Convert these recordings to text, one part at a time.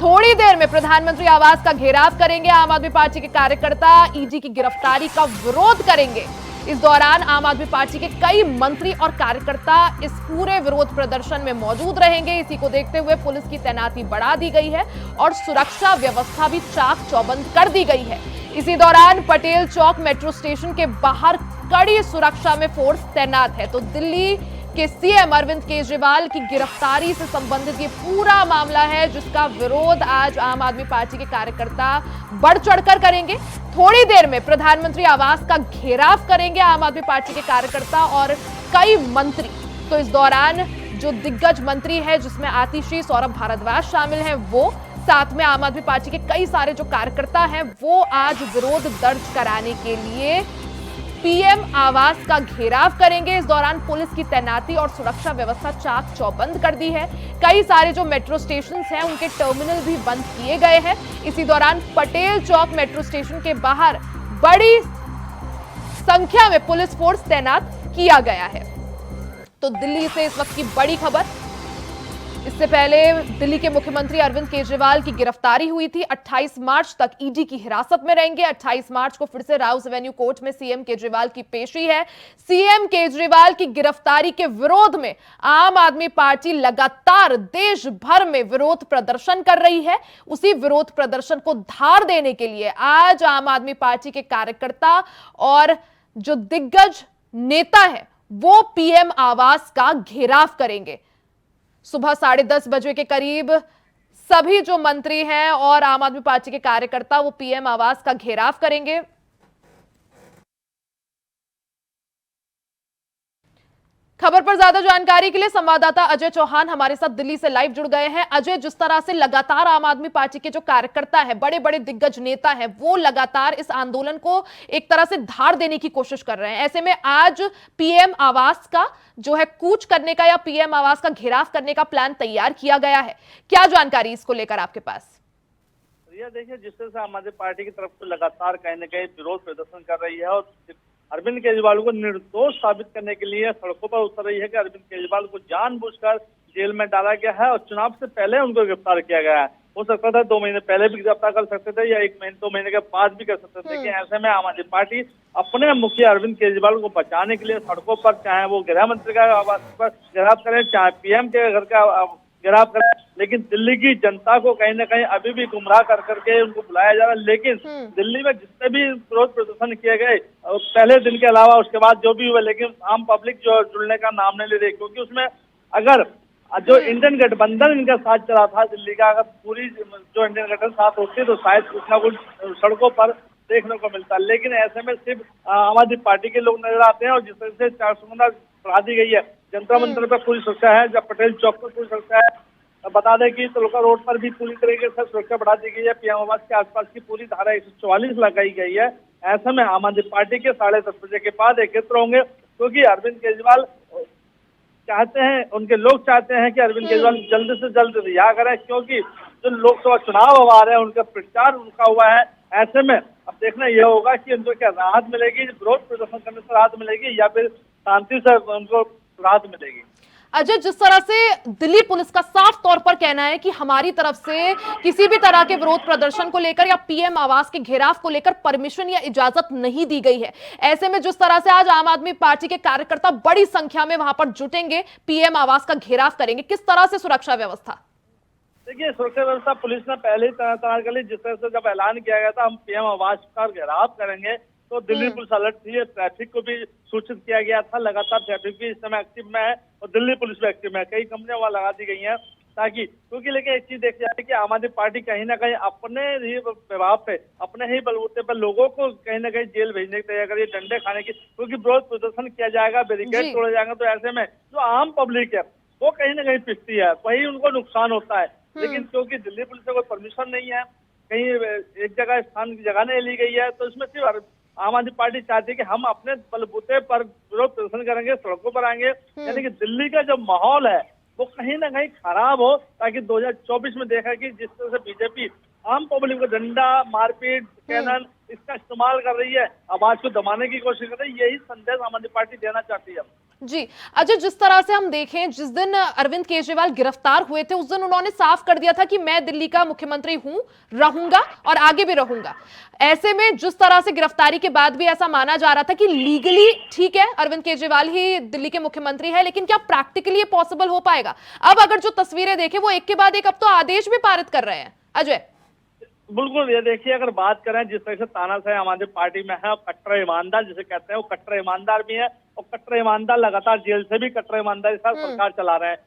थोड़ी देर में प्रधानमंत्री आवास का घेराव करेंगे आम आदमी पार्टी के कार्यकर्ता, ईडी की गिरफ्तारी का विरोध करेंगे। इस दौरान आम आदमी पार्टी के कई मंत्री और कार्यकर्ता इस पूरे विरोध प्रदर्शन में मौजूद रहेंगे। इसी को देखते हुए पुलिस की तैनाती बढ़ा दी गई है और सुरक्षा व्यवस्था भी चाक चौबंद कर दी गई है। इसी दौरान पटेल चौक मेट्रो स्टेशन के बाहर कड़ी सुरक्षा में फोर्स तैनात है। तो दिल्ली के सीएम अरविंद केजरीवाल की गिरफ्तारी से संबंधित ये पूरा मामला है, जिसका विरोध आज आम आदमी पार्टी के कार्यकर्ता बढ़ चढ़कर करेंगे। थोड़ी देर में प्रधानमंत्री आवास का घेराव करेंगे आम आदमी पार्टी के कार्यकर्ता और कई मंत्री। तो इस दौरान जो दिग्गज मंत्री है, जिसमें आतिशी, सौरभ भारद्वाज शामिल हैं, वो साथ में आम आदमी पार्टी के कई सारे जो कार्यकर्ता हैं, वो आज विरोध दर्ज कराने के लिए पीएम आवास का घेराव करेंगे। इस दौरान पुलिस की तैनाती और सुरक्षा व्यवस्था चाक चौबंद कर दी है। कई सारे जो मेट्रो स्टेशन हैं, उनके टर्मिनल भी बंद किए गए हैं। इसी दौरान पटेल चौक मेट्रो स्टेशन के बाहर बड़ी संख्या में पुलिस फोर्स तैनात किया गया है। तो दिल्ली से इस वक्त की बड़ी खबर। इससे पहले दिल्ली के मुख्यमंत्री अरविंद केजरीवाल की गिरफ्तारी हुई थी। 28 मार्च तक ईडी की हिरासत में रहेंगे। 28 मार्च को फिर से राउस एवेन्यू कोर्ट में सीएम केजरीवाल की पेशी है। सीएम केजरीवाल की गिरफ्तारी के विरोध में आम आदमी पार्टी लगातार देश भर में विरोध प्रदर्शन कर रही है। उसी विरोध प्रदर्शन को धार देने के लिए आज आम आदमी पार्टी के कार्यकर्ता और जो दिग्गज नेता है, वो पीएम आवास का घेराव करेंगे। सुबह 10:30 बजे के करीब सभी जो मंत्री हैं और आम आदमी पार्टी के कार्यकर्ता वो पीएम आवास का घेराव करेंगे। खबर पर ज्यादा जानकारी के लिए संवाददाता अजय चौहान हमारे साथ दिल्ली से लाइव जुड़ गए हैं। अजय, जिस तरह से लगातार आम आदमी पार्टी के जो कार्यकर्ता है, बड़े बड़े दिग्गज नेता हैं, वो लगातार इस आंदोलन को एक तरह से धार देने की कोशिश कर रहे हैं, ऐसे में आज पीएम आवास का जो है कूच करने का या पीएम आवास का घेराव करने का प्लान तैयार किया गया है। क्या जानकारी इसको लेकर आपके पास? देखिए, जिस तरह से आम आदमी पार्टी की तरफ से लगातार कहीं न कहीं विरोध प्रदर्शन कर रही है और अरविंद केजरीवाल को निर्दोष साबित करने के लिए सड़कों पर उतर रही है कि अरविंद केजरीवाल को जानबूझकर जेल में डाला गया है और चुनाव से पहले उनको गिरफ्तार किया गया है। हो सकता था 2 महीने पहले भी गिरफ्तार कर सकते थे या 2 महीने के बाद भी कर सकते थे, कि ऐसे में आम आदमी पार्टी अपने मुखिया अरविंद केजरीवाल को बचाने के लिए सड़कों पर, चाहे वो गृह मंत्री का आवास पर घेराव करें, चाहे पीएम के घर का घेराव करें, लेकिन दिल्ली की जनता को कहीं ना कहीं अभी भी गुमराह कर करके उनको बुलाया जा रहा है। लेकिन दिल्ली में जितने भी विरोध प्रदर्शन किए गए पहले दिन के अलावा, उसके बाद जो भी हुआ, लेकिन आम पब्लिक जो जुड़ने का नाम नहीं ले रही, क्योंकि उसमें अगर जो इंडियन गठबंधन इनका साथ चला था दिल्ली का, अगर पूरी जो इंडियन गठबंधन साथ होती तो शायद कुछ ना कुछ सड़कों पर देखने को मिलता। लेकिन ऐसे में सिर्फ आम आदमी पार्टी के लोग नजर आते हैं और जिस तरह से 400 बढ़ा दी गई है, जनता मंदिर पर पूरी सुरक्षा है, जब पटेल चौक पर पूरी सुरक्षा है। बता दें कि तलुका रोड पर भी पूरी तरीके से सुरक्षा बढ़ा दी गई है। पीएम आवास के आसपास की पूरी धारा 144 लगाई गई है। ऐसे में आम आदमी पार्टी के 10:30 बजे के बाद एकत्र होंगे, क्योंकि अरविंद केजरीवाल चाहते हैं, उनके लोग चाहते हैं कि अरविंद केजरीवाल जल्द से जल्द रिहा करें, क्योंकि जो लोकसभा चुनाव आ रहे हैं उनका प्रचार रुका हुआ है। ऐसे में अब देखना यह होगा कि उनको क्या राहत मिलेगी, विरोध प्रदर्शन करने से राहत मिलेगी या फिर शांति से उनको राहत मिलेगी। अजय, जिस तरह से दिल्ली पुलिस का साफ तौर पर कहना है कि हमारी तरफ से किसी भी तरह के विरोध प्रदर्शन को लेकर या पीएम आवास के घेराव को लेकर परमिशन या इजाजत नहीं दी गई है, ऐसे में जिस तरह से आज आम आदमी पार्टी के कार्यकर्ता बड़ी संख्या में वहां पर जुटेंगे, पीएम आवास का घेराव करेंगे, किस तरह से सुरक्षा व्यवस्था? देखिए, सुरक्षा व्यवस्था पुलिस ने पहले ही तैयार कर ली। जिस तरह से जब ऐलान किया गया था हम पीएम आवास का घेराव करेंगे, तो दिल्ली पुलिस अलर्ट थी, ट्रैफिक को भी सूचित किया गया था। लगातार ट्रैफिक भी इस समय एक्टिव में है और दिल्ली पुलिस भी एक्टिव में है। कई कंपनियां वहां लगा दी गई हैं ताकि, क्योंकि लेकिन एक चीज देखी जाए कि आम आदमी पार्टी कहीं ना कहीं अपने ही प्रभाव पे, अपने ही बलबूते पर लोगों को कहीं ना कहीं जेल भेजने की तैयारी कर रही है, डंडे खाने की, क्योंकि विरोध प्रदर्शन किया जाएगा, बैरिकेड तोड़े जाएंगे, तो ऐसे में जो आम पब्लिक है वो कहीं ना कहीं पिसती है, वही उनको नुकसान होता है। लेकिन क्योंकि दिल्ली पुलिस से कोई परमिशन नहीं है, कहीं एक जगह स्थान की जगह नहीं ली गई है, तो इसमें सिर्फ आम आदमी पार्टी चाहती है कि हम अपने बलबूते पर विरोध प्रदर्शन करेंगे, सड़कों पर आएंगे, यानी कि दिल्ली का जो माहौल है वो कहीं ना कहीं खराब हो, ताकि 2024 में देखा कि जिस तरह से बीजेपी आम पब्लिक को डंडा, मारपीट, कैनन इसका इस्तेमाल कर रही है, आवाज को दबाने की कोशिश कर रही है। यही संदेश आम आदमी पार्टी देना चाहती है। जी अजय, जिस तरह से हम देखें, जिस दिन अरविंद केजरीवाल गिरफ्तार हुए थे उस दिन उन्होंने साफ कर दिया था कि मैं दिल्ली का मुख्यमंत्री हूं, रहूंगा और आगे भी रहूंगा। ऐसे में जिस तरह से गिरफ्तारी के बाद भी ऐसा माना जा रहा था कि लीगली ठीक है अरविंद केजरीवाल ही दिल्ली के मुख्यमंत्री है, लेकिन क्या प्रैक्टिकली ये पॉसिबल हो पाएगा? अब अगर जो तस्वीरें देखें वो एक के बाद एक अब तो आदेश भी पारित कर रहे हैं। अजय, बिल्कुल, ये देखिए, अगर बात करें जिस तरह से तानाशाही हमारी पार्टी में है, और कट्टर ईमानदार जिसे कहते हैं, वो कट्टर ईमानदार भी है, और कट्टर ईमानदार लगातार जेल से भी कट्टर ईमानदारी के साथ सरकार चला रहे हैं।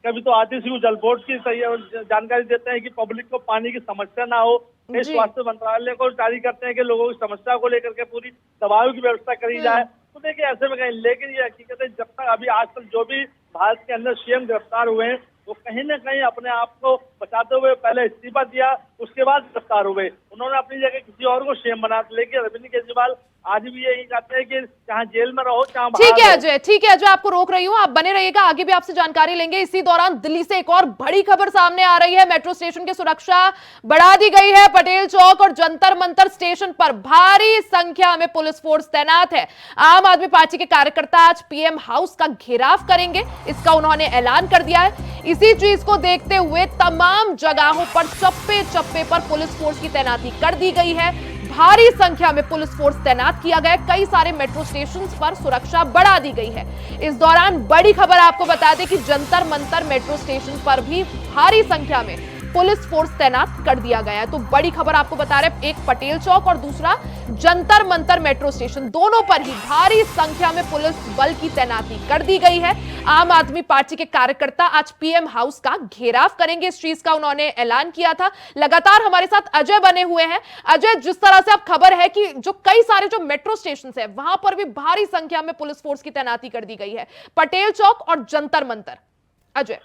कभी तो आतिशी जल बोर्ड की जानकारी देते हैं कि पब्लिक को पानी की समस्या ना हो, स्वास्थ्य मंत्रालय को जारी करते हैं कि लोगों की समस्या को लेकर के पूरी दवाओं की व्यवस्था करी जाए। तो देखिए ऐसे में कहीं, लेकिन ये हकीकत है, जब तक अभी आजकल जो भी भारत के अंदर सीएम गिरफ्तार हुए हैं वो कहीं ना कहीं अपने आप को बचाते हुए पहले इस्तीफा दिया, उसके बाद गिरफ्तार हुए। उन्होंने अपनी जगह किसी और को सीएम बना, लेकिन अरविंद केजरीवाल आज भी यही चाहते हैं कि चाहे जेल में रहो चाहे बाहर। ठीक है अजय, ठीक है अजय, आपको रोक रही हूं, आप बने रहिएगा, आगे भी आपसे जानकारी लेंगे। इसी दौरान दिल्ली से एक और बड़ी खबर सामने आ रही है। मेट्रो स्टेशन की सुरक्षा बढ़ा दी गई है। पटेल चौक और जंतर मंतर स्टेशन पर भारी संख्या में पुलिस फोर्स तैनात है। आम आदमी पार्टी के कार्यकर्ता आज पीएम हाउस का घेराव करेंगे, इसका उन्होंने ऐलान कर दिया है। इसी चीज को देखते हुए तमाम जगहों पर चप्पे चप्पे पर पुलिस फोर्स की तैनाती कर दी गई है। भारी संख्या में पुलिस फोर्स तैनात किया गया है। कई सारे मेट्रो स्टेशन पर सुरक्षा बढ़ा दी गई है। इस दौरान बड़ी खबर आपको बता दें कि जंतर मंतर मेट्रो स्टेशन पर भी भारी संख्या में पुलिस फोर्स तैनात कर दिया गया है। तो बड़ी खबर आपको बता रहे हैं, एक पटेल चौक और दूसरा जंतर मंतर मेट्रो स्टेशन, दोनों पर ही भारी संख्या में पुलिस बल की तैनाती कर दी गई है। आम आदमी पार्टी के कार्यकर्ता आज पीएम हाउस का घेराव करेंगे, इस चीज का उन्होंने ऐलान किया था। लगातार हमारे साथ अजय बने हुए हैं। अजय, जिस तरह से अब खबर है कि जो कई सारे जो मेट्रो स्टेशन है वहां पर भी भारी संख्या में पुलिस फोर्स की तैनाती कर दी गई है, पटेल चौक और जंतर मंतर। अजय,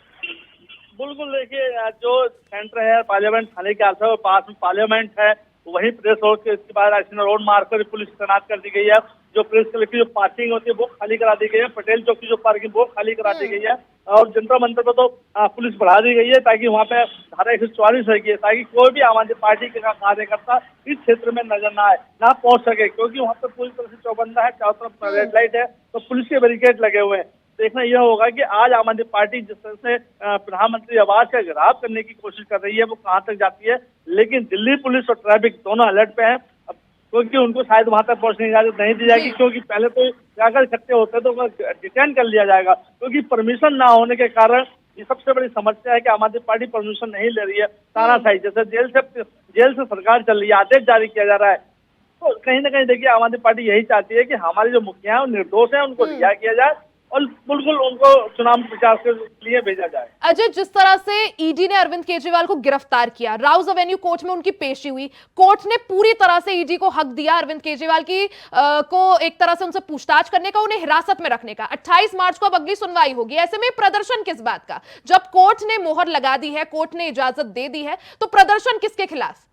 बिल्कुल, देखिए, जो सेंटर है पार्लियामेंट थाने के पास में पार्लियामेंट है, वहीं प्रेस रोड के इसके बाद रोड मार्ग पर पुलिस तैनात कर दी गई है। जो प्रेस क्लब की जो पार्किंग होती है वो खाली करा दी गई है, पटेल चौक की जो पार्किंग वो खाली करा दी गई है, और जंतर मंतर पर तो पुलिस बढ़ा दी गई है ताकि वहाँ पे धारा 144 है, ताकि कोई भी आम आदमी पार्टी का कार्यकर्ता इस क्षेत्र में नजर ना आए, ना पहुंच सके, क्योंकि वहाँ पे पूरी तरह से चौबंदा है, चारों तरफ रेड लाइट है, तो पुलिस के बैरिकेड लगे हुए हैं। देखना यह होगा कि आज आम आदमी पार्टी जिस तरह से प्रधानमंत्री आवास का घेराव करने की कोशिश कर रही है वो कहां तक जाती है, लेकिन दिल्ली पुलिस और ट्रैफिक दोनों अलर्ट पे हैं, क्योंकि उनको शायद वहां तक पहुंचने की इजाजत नहीं दी जाएगी, क्योंकि पहले तो जाकर इकट्ठे होते हैं तो डिटेन कर लिया जाएगा, क्योंकि परमिशन ना होने के कारण ये सबसे बड़ी समस्या है कि आम आदमी पार्टी परमिशन नहीं ले रही है। तानाशाही, जैसे जेल से सरकार चल रही है, आदेश जारी किया जा रहा है, तो कहीं ना कहीं देखिए आम आदमी पार्टी यही चाहती है कि हमारे जो मुखिया है निर्दोष है उनको रिहा किया जाए और बिल्कुल उनको चुनाव प्रचार के लिए भेजा जाए। अजय, जिस तरह से ईडी ने अरविंद केजरीवाल को गिरफ्तार किया, राउज एवेन्यू कोर्ट में उनकी पेशी हुई, कोर्ट ने पूरी तरह से ईडी को हक दिया अरविंद केजरीवाल की को एक तरह से उनसे पूछताछ करने का, उन्हें हिरासत में रखने का। 28 मार्च को अब अगली सुनवाई होगी। ऐसे में प्रदर्शन किस बात का? जब कोर्ट ने मोहर लगा दी है, कोर्ट ने इजाजत दे दी है, तो प्रदर्शन किसके खिलाफ?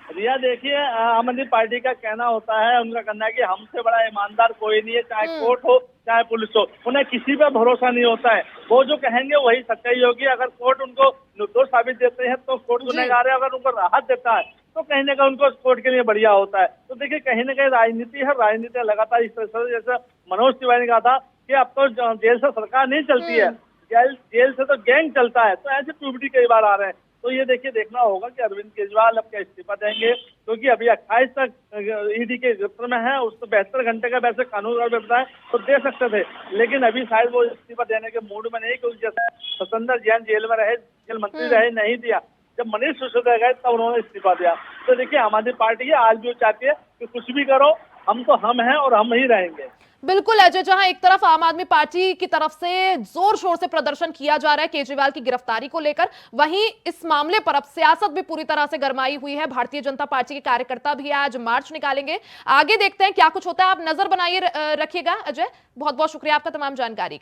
रिया, देखिए, आम आदमी पार्टी का कहना होता है, उनका कहना है कि हमसे बड़ा ईमानदार कोई नहीं है, चाहे कोर्ट हो चाहे पुलिस हो, उन्हें किसी पे भरोसा नहीं होता है। वो जो कहेंगे वही सच्चाई होगी। अगर कोर्ट उनको निर्दोष साबित देते हैं तो कोर्ट गुनहगार है, अगर उनको राहत देता है तो कहीं ना कहीं उनको कोर्ट के लिए बढ़िया होता है। तो देखिए, कहीं ना कहीं राजनीति है, राजनीति लगातार इस तरह से, जैसे मनोज तिवारी ने कहा था कि अब तो जेल से सरकार नहीं चलती है, जेल से तो गैंग चलता है, तो ऐसे ट्यूबिटी कई बार आ रहे हैं। तो ये देखिए, देखना होगा कि अरविंद केजरीवाल अब क्या इस्तीफा देंगे, क्योंकि अभी 28 तक ईडी के गिरफ्तार में है, उसको 72 घंटे का वैसे कानून है तो दे सकते थे, लेकिन अभी शायद वो इस्तीफा देने के मूड में नहीं, क्योंकि जैसे सतेंद्र जैन जेल में रहे, जेल मंत्री रहे, नहीं दिया, जब मनीष सिसोदिया गए तब उन्होंने इस्तीफा दिया। तो देखिए, हमारी पार्टी है, आज भी वो चाहती है कि कुछ भी करो, हम तो हम हैं और हम ही रहेंगे। बिल्कुल अजय, जहां एक तरफ आम आदमी पार्टी की तरफ से जोर शोर से प्रदर्शन किया जा रहा है केजरीवाल की गिरफ्तारी को लेकर, वहीं इस मामले पर अब सियासत भी पूरी तरह से गरमाई हुई है। भारतीय जनता पार्टी के कार्यकर्ता भी आज मार्च निकालेंगे। आगे देखते हैं क्या कुछ होता है। आप नजर बनाइए रखिएगा। अजय, बहुत बहुत शुक्रिया आपका तमाम जानकारी के लिए।